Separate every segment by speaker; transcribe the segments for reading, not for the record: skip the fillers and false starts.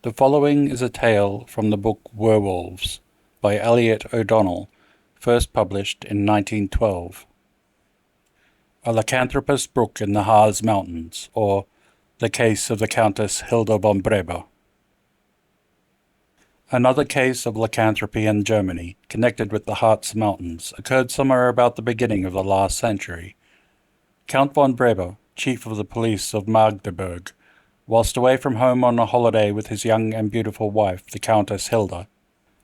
Speaker 1: The following is a tale from the book Werewolves by Elliot O'Donnell, first published in 1912. A lycanthropous brook in the Harz Mountains, or the case of the Countess Hilda von Breber. Another case of lycanthropy in Germany, connected with the Harz Mountains, occurred somewhere about the beginning of the last century. Count von Breber, chief of the police of Magdeburg, whilst away from home on a holiday with his young and beautiful wife, the Countess Hilda,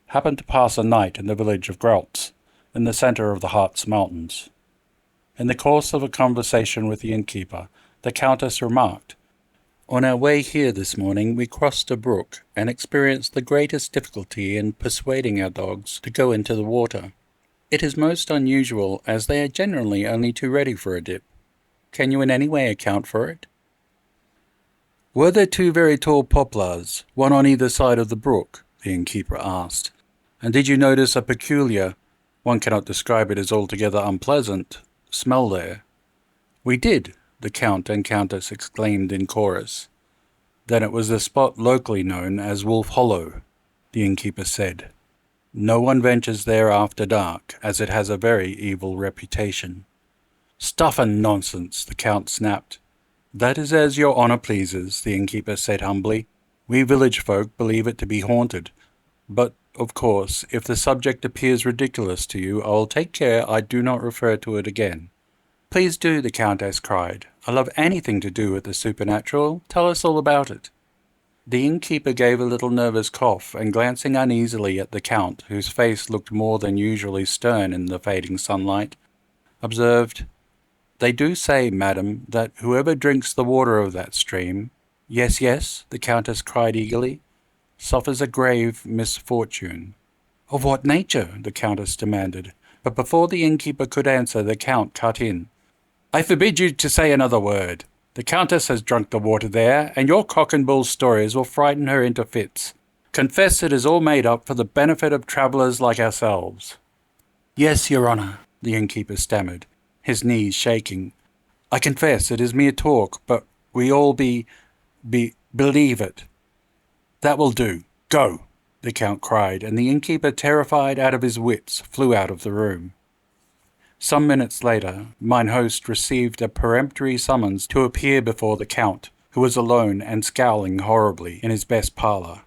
Speaker 1: happened to pass a night in the village of Grautz, in the centre of the Harz Mountains. In the course of a conversation with the innkeeper, the Countess remarked, "On our way here this morning we crossed a brook and experienced the greatest difficulty in persuading our dogs to go into the water. It is most unusual, as they are generally only too ready for a dip. Can you in any way account for it?" "Were there two very tall poplars, one on either side of the brook?" the innkeeper asked. "And did you notice a peculiar, one cannot describe it as altogether unpleasant, smell there?" "We did," the Count and Countess exclaimed in chorus. "Then it was the spot locally known as Wolf Hollow," the innkeeper said. "No one ventures there after dark, as it has a very evil reputation." "Stuff and nonsense," the Count snapped. "That is as your honour pleases," the innkeeper said humbly. "We village folk believe it to be haunted. But, of course, if the subject appears ridiculous to you, I will take care I do not refer to it again." "Please do," the Countess cried. "I love anything to do with the supernatural. Tell us all about it." The innkeeper gave a little nervous cough, and glancing uneasily at the Count, whose face looked more than usually stern in the fading sunlight, observed, "They do say, madam, that whoever drinks the water of that stream—" "Yes, yes," the Countess cried eagerly, "suffers a grave misfortune." "Of what nature?" the Countess demanded. But before the innkeeper could answer, the Count cut in. "I forbid you to say another word. The Countess has drunk the water there, and your cock and bull stories will frighten her into fits. Confess it is all made up for the benefit of travellers like ourselves." "Yes, your honour," the innkeeper stammered, his knees shaking. "I confess it is mere talk, but we all believe it." "That will do. Go!" the Count cried, and the innkeeper, terrified out of his wits, flew out of the room. Some minutes later, mine host received a peremptory summons to appear before the Count, who was alone and scowling horribly in his best parlour.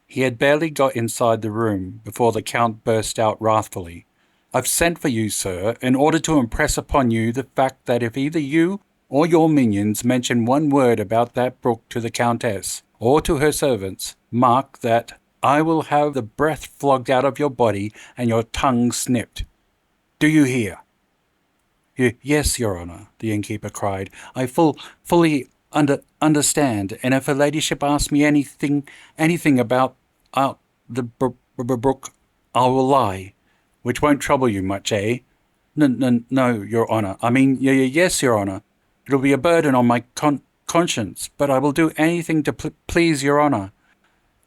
Speaker 1: He had barely got inside the room before the Count burst out wrathfully. "I've sent for you, sir, in order to impress upon you the fact that if either you or your minions mention one word about that brook to the Countess, or to her servants, mark that I will have the breath flogged out of your body and your tongue snipped. Do you hear?" Yes, your honour," the innkeeper cried. "I fully understand, and if her ladyship asks me anything about the brook, I will lie. Which won't trouble you much, eh?" No, your honour. I mean, yes, your honour. It'll be a burden on my conscience, but I will do anything to please your honour."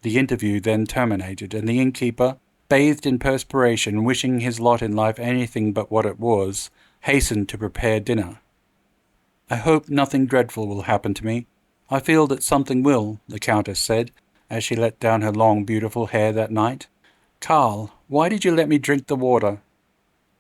Speaker 1: The interview then terminated, and the innkeeper, bathed in perspiration, wishing his lot in life anything but what it was, hastened to prepare dinner. "I hope nothing dreadful will happen to me. I feel that something will," the Countess said, as she let down her long, beautiful hair that night. "Karl, why did you let me drink the water?"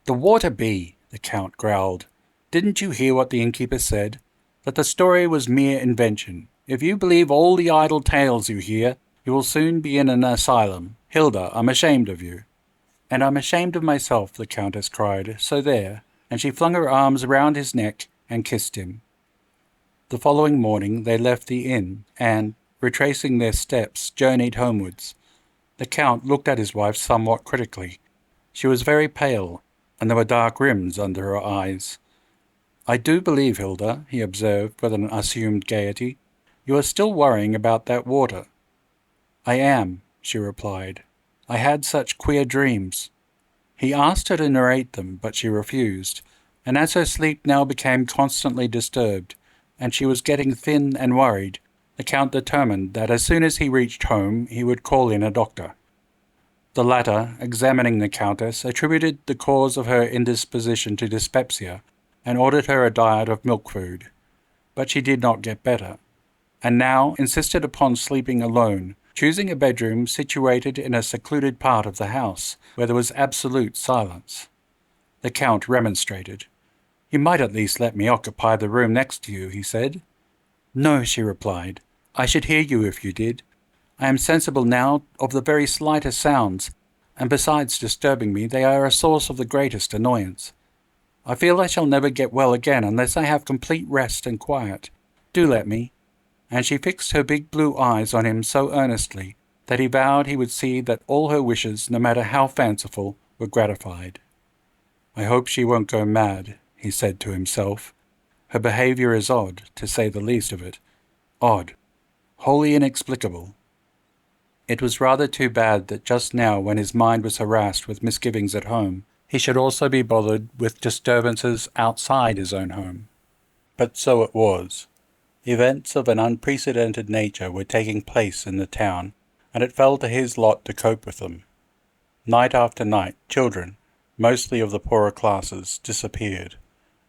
Speaker 1: "The water be," the Count growled. "Didn't you hear what the innkeeper said? That the story was mere invention. If you believe all the idle tales you hear, you will soon be in an asylum. Hilda, I'm ashamed of you." "And I'm ashamed of myself," the Countess cried. "So there." And she flung her arms round his neck and kissed him. The following morning they left the inn and, retracing their steps, journeyed homewards. The Count looked at his wife somewhat critically. She was very pale, and there were dark rims under her eyes. "I do believe, Hilda," he observed with an assumed gaiety, "you are still worrying about that water." "I am," she replied. "I had such queer dreams." He asked her to narrate them, but she refused, and as her sleep now became constantly disturbed, and she was getting thin and worried, the Count determined that as soon as he reached home he would call in a doctor. The latter, examining the Countess, attributed the cause of her indisposition to dyspepsia, and ordered her a diet of milk food. But she did not get better, and now insisted upon sleeping alone, choosing a bedroom situated in a secluded part of the house, where there was absolute silence. The Count remonstrated. "You might at least let me occupy the room next to you," he said. "No," she replied. "I should hear you if you did. I am sensible now of the very slightest sounds, and besides disturbing me, they are a source of the greatest annoyance. I feel I shall never get well again unless I have complete rest and quiet. Do let me." And she fixed her big blue eyes on him so earnestly that he vowed he would see that all her wishes, no matter how fanciful, were gratified. "I hope she won't go mad," he said to himself. "Her behaviour is odd, to say the least of it. Odd. Wholly inexplicable." It was rather too bad that just now, when his mind was harassed with misgivings at home, he should also be bothered with disturbances outside his own home. But so it was. Events of an unprecedented nature were taking place in the town, and it fell to his lot to cope with them. Night after night, children, mostly of the poorer classes, disappeared,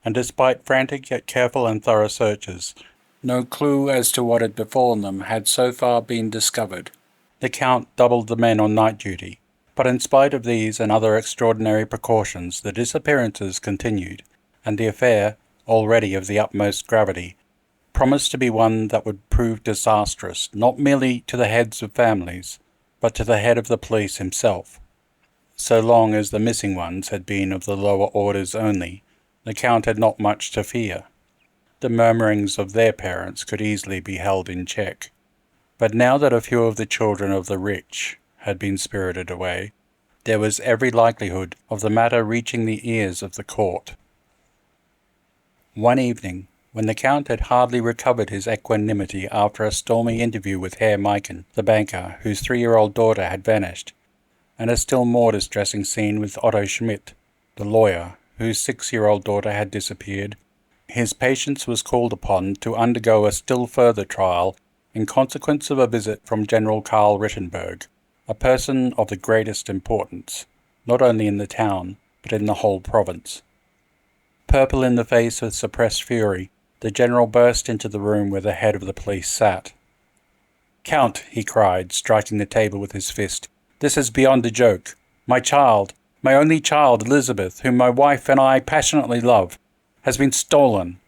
Speaker 1: and despite frantic yet careful and thorough searches, no clue as to what had befallen them had so far been discovered. The Count doubled the men on night duty, but in spite of these and other extraordinary precautions, the disappearances continued, and the affair, already of the utmost gravity, promised to be one that would prove disastrous not merely to the heads of families, but to the head of the police himself. So long as the missing ones had been of the lower orders only, the Count had not much to fear. The murmurings of their parents could easily be held in check. But now that a few of the children of the rich had been spirited away, there was every likelihood of the matter reaching the ears of the court. One evening, when the Count had hardly recovered his equanimity after a stormy interview with Herr Meichen, the banker, whose 3-year-old daughter had vanished, and a still more distressing scene with Otto Schmidt, the lawyer, whose 6-year-old daughter had disappeared, his patience was called upon to undergo a still further trial in consequence of a visit from General Karl Rittenberg, a person of the greatest importance, not only in the town, but in the whole province. Purple in the face with suppressed fury, the general burst into the room where the head of the police sat. "Count," he cried, striking the table with his fist, "this is beyond a joke. My child, my only child, Elizabeth, whom my wife and I passionately love, has been stolen.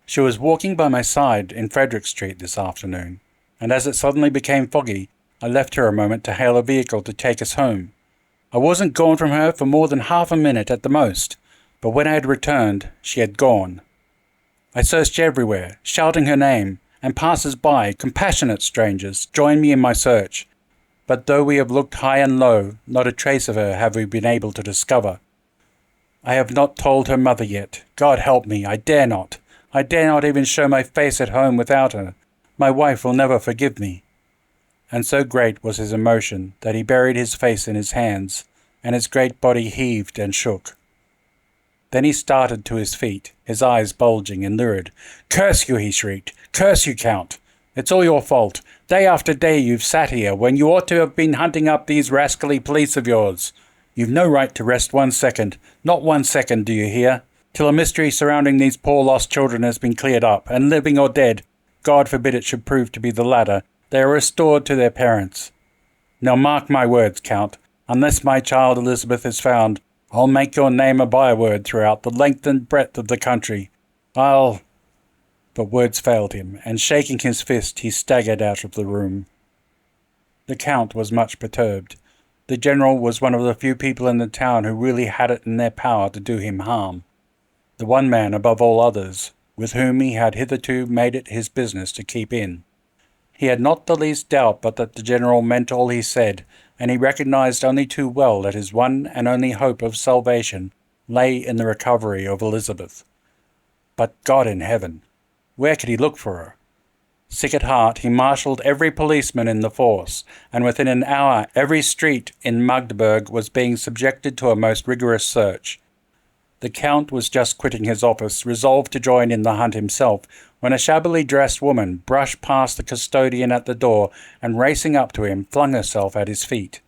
Speaker 1: She was walking by my side in Frederick Street this afternoon, and as it suddenly became foggy, I left her a moment to hail a vehicle to take us home. I wasn't gone from her for more than half a minute at the most, but when I had returned, she had gone. I searched everywhere, shouting her name, and passers-by, compassionate strangers, joined me in my search. But though we have looked high and low, not a trace of her have we been able to discover. I have not told her mother yet. God help me, I dare not. I dare not even show my face at home without her. My wife will never forgive me." And so great was his emotion that he buried his face in his hands, and his great body heaved and shook. Then he started to his feet, his eyes bulging and lurid. "Curse you," he shrieked. "Curse you, Count. It's all your fault. Day after day you've sat here, when you ought to have been hunting up these rascally police of yours. You've no right to rest 1 second. Not 1 second, do you hear? Till a mystery surrounding these poor lost children has been cleared up, and living or dead, God forbid it should prove to be the latter, they are restored to their parents. Now mark my words, Count, unless my child Elizabeth is found, I'll make your name a byword throughout the length and breadth of the country. But words failed him, and shaking his fist, he staggered out of the room. The Count was much perturbed. The General was one of the few people in the town who really had it in their power to do him harm. The one man above all others, with whom he had hitherto made it his business to keep in. He had not the least doubt but that the General meant all he said, and he recognized only too well that his one and only hope of salvation lay in the recovery of Elizabeth. But God in heaven, where could he look for her? Sick at heart, he marshalled every policeman in the force, and within an hour every street in Magdeburg was being subjected to a most rigorous search. The Count was just quitting his office, resolved to join in the hunt himself, when a shabbily dressed woman brushed past the custodian at the door and, racing up to him, flung herself at his feet.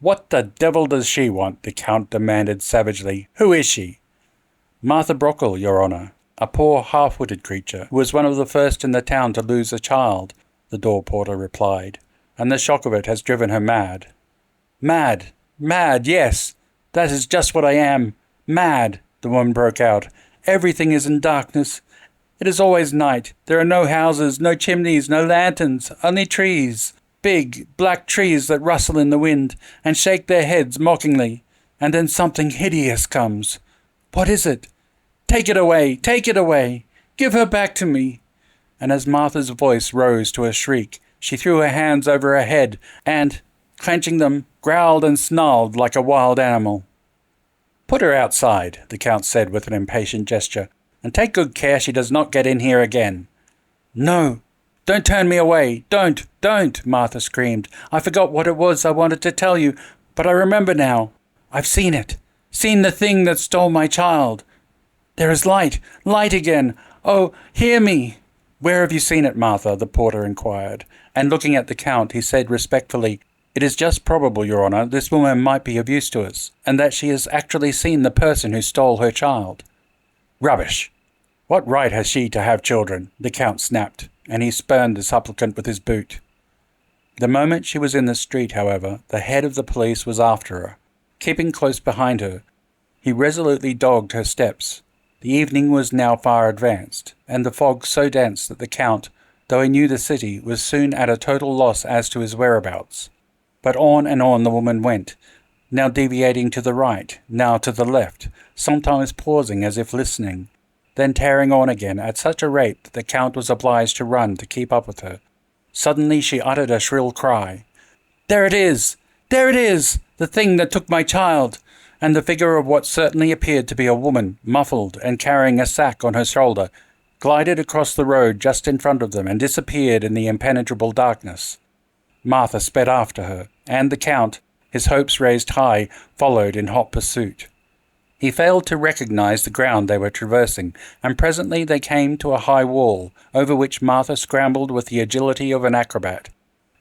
Speaker 1: "What the devil does she want?" the Count demanded savagely. "Who is she?" "Martha Brockel, Your Honour, a poor half-witted creature who was one of the first in the town to lose a child," the door porter replied. and the shock of it has driven her mad. Mad! Mad, yes! That is just what I am. Mad! The woman broke out. Everything is in darkness. It is always night. There are no houses, no chimneys, no lanterns, only trees. Big, black trees that rustle in the wind and shake their heads mockingly. And then something hideous comes. What is it? Take it away! Take it away! Give her back to me! And as Martha's voice rose to a shriek, she threw her hands over her head and, clenching them, growled and snarled like a wild animal. "Put her outside," the Count said with an impatient gesture, "and take good care she does not get in here again." "No! Don't turn me away! Don't! Don't!" Martha screamed. "I forgot what it was I wanted to tell you, but I remember now. I've seen it. Seen the thing that stole my child. There is light! Light again! Oh, hear me!" "Where have you seen it, Martha?" the porter inquired, and looking at the Count, he said respectfully, "It is just probable, Your Honour, this woman might be of use to us, and that she has actually seen the person who stole her child." "Rubbish! What right has she to have children?" the Count snapped, and he spurned the supplicant with his boot. The moment she was in the street, however, the head of the police was after her, keeping close behind her. He resolutely dogged her steps. The evening was now far advanced, and the fog so dense that the Count, though he knew the city, was soon at a total loss as to his whereabouts. But on and on the woman went, now deviating to the right, now to the left, sometimes pausing as if listening, then tearing on again at such a rate that the Count was obliged to run to keep up with her. Suddenly she uttered a shrill cry. "There it is! There it is! The thing that took my child!" And the figure of what certainly appeared to be a woman, muffled and carrying a sack on her shoulder, glided across the road just in front of them and disappeared in the impenetrable darkness. Martha sped after her, and the Count, his hopes raised high, followed in hot pursuit. He failed to recognize the ground they were traversing, and presently they came to a high wall, over which Martha scrambled with the agility of an acrobat.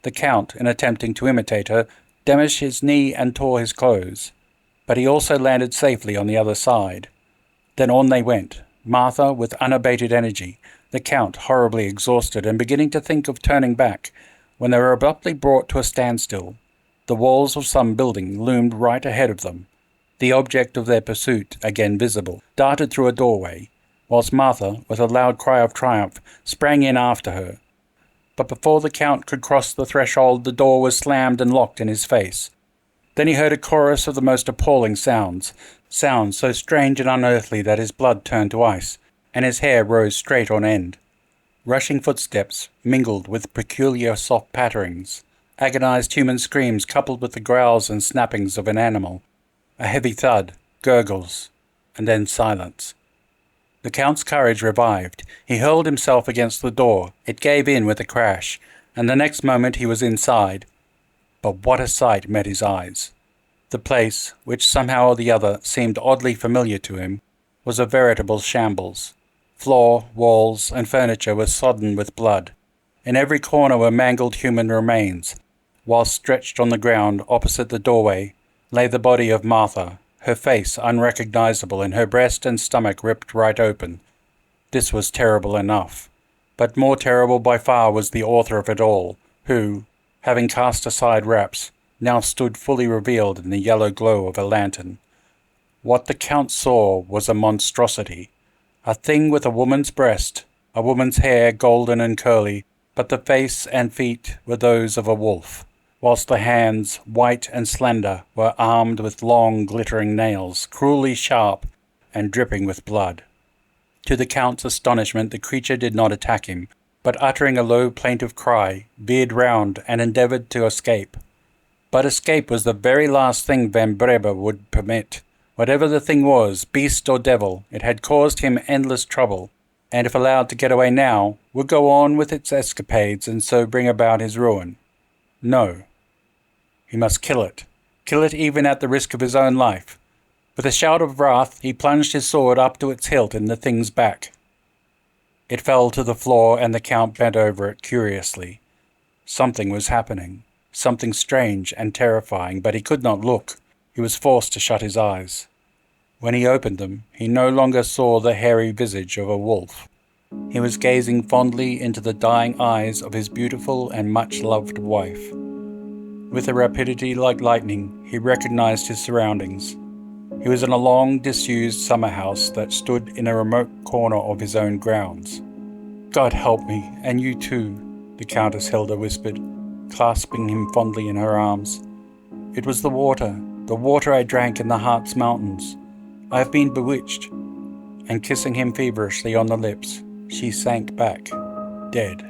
Speaker 1: The Count, in attempting to imitate her, damaged his knee and tore his clothes, but he also landed safely on the other side. Then on they went, Martha with unabated energy, the Count horribly exhausted and beginning to think of turning back, when they were abruptly brought to a standstill. The walls of some building loomed right ahead of them. The object of their pursuit, again visible, darted through a doorway, whilst Martha, with a loud cry of triumph, sprang in after her. But before the Count could cross the threshold, the door was slammed and locked in his face. Then he heard a chorus of the most appalling sounds so strange and unearthly that his blood turned to ice, and his hair rose straight on end. Rushing footsteps, mingled with peculiar soft patterings, agonized human screams coupled with the growls and snappings of an animal, a heavy thud, gurgles, and then silence. The Count's courage revived. He hurled himself against the door. It gave in with a crash, and the next moment he was inside. But what a sight met his eyes! The place, which somehow or the other seemed oddly familiar to him, was a veritable shambles. Floor, walls, and furniture were sodden with blood. In every corner were mangled human remains, whilst stretched on the ground opposite the doorway lay the body of Martha, her face unrecognizable and her breast and stomach ripped right open. This was terrible enough, but more terrible by far was the author of it all, who, having cast aside wraps, now stood fully revealed in the yellow glow of a lantern. What the Count saw was a monstrosity, a thing with a woman's breast, a woman's hair golden and curly, but the face and feet were those of a wolf, whilst the hands, white and slender, were armed with long glittering nails, cruelly sharp and dripping with blood. To the Count's astonishment, the creature did not attack him, but uttering a low plaintive cry, veered round and endeavoured to escape. But escape was the very last thing ԼæԲ̬Ձ would permit. Whatever the thing was, beast or devil, it had caused him endless trouble, and if allowed to get away now, would go on with its escapades and so bring about his ruin. No. He must kill it even at the risk of his own life. With a shout of wrath, he plunged his sword up to its hilt in the thing's back. It fell to the floor, and the Count bent over it curiously. Something was happening, something strange and terrifying, but he could not look. He was forced to shut his eyes. When he opened them, he no longer saw the hairy visage of a wolf. He was gazing fondly into the dying eyes of his beautiful and much-loved wife. With a rapidity like lightning, he recognized his surroundings. He was in a long, disused summer house that stood in a remote corner of his own grounds. "God help me, and you too," the Countess Hilda whispered, clasping him fondly in her arms. "It was the water I drank in the Harz Mountains. I have been bewitched." And kissing him feverishly on the lips, she sank back, dead.